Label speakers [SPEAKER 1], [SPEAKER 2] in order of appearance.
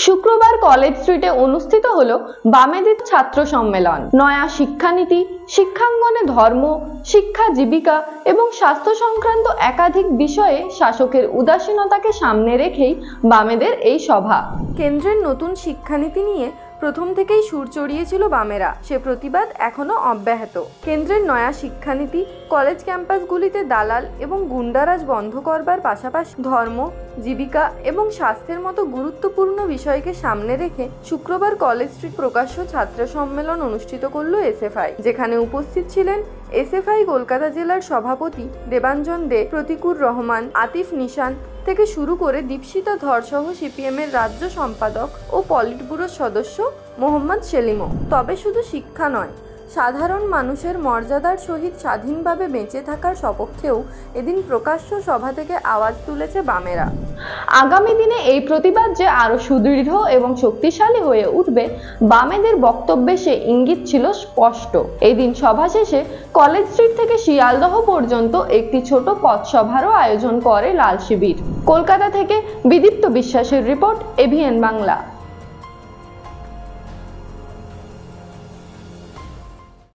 [SPEAKER 1] শুক্রবার কলেজ স্ট্রিটে অনুষ্ঠিত হলো বামেদের ছাত্র সম্মেলন। নয়া শিক্ষানীতি, শিক্ষাঙ্গনে ধর্ম, শিক্ষা, জীবিকা এবং স্বাস্থ্য সংক্রান্ত একাধিক বিষয়ে শাসকের উদাসীনতাকে সামনে রেখেই বামেদের এই সভা।
[SPEAKER 2] কেন্দ্রের নতুন শিক্ষানীতি নিয়ে প্রথম থেকেই সুর চড়িয়েছিল বামেরা, সে প্রতিবাদ এখনো অব্যাহত। কেন্দ্রের নয়া শিক্ষানীতি কলেজ ক্যাম্পাসগুলিতে দালাল এবং গুন্ডারাজ বন্ধ করবার পাশাপাশি ধর্ম, জীবিকা এবং স্বাস্থ্যের মতো গুরুত্বপূর্ণ বিষয়কে সামনে রেখে শুক্রবার কলেজ স্ট্রিট প্রকাশ্য ছাত্র সম্মেলন অনুষ্ঠিত করল এসএফআই, যেখানে উপস্থিত ছিলেন এসএফআই কলকাতা জেলার সভাপতি দেবাঞ্জন দে, প্রতিকুর রহমান, আতিফ নিশান থেকে শুরু করে দীপশিতা ধর সহ সিপিএমের রাজ্য সম্পাদক ও পলিট ব্যুরোর সদস্য মোহাম্মদ সেলিমও। তবে শুধু শিক্ষা নয়, সাধারণ মানুষের মর্যাদার সহিত স্বাধীনভাবে বেঁচে থাকার সপক্ষেও এদিন প্রকাশ্য সভা থেকে আওয়াজ তুলেছে বামেরা।
[SPEAKER 1] আগামী দিনে এই প্রতিবাদ যে আরো সুদৃঢ় এবং শক্তিশালী হয়ে উঠবে, বামেদের বক্তব্যে সে ইঙ্গিত ছিল স্পষ্ট। এই দিন সভা শেষে কলেজ স্ট্রিট থেকে শিয়ালদহ পর্যন্ত একটি ছোট পথসভারও আয়োজন করে লাল শিবির। কলকাতা থেকে বিদীপ্ত বিশ্বাসের রিপোর্ট, এভিএন বাংলা।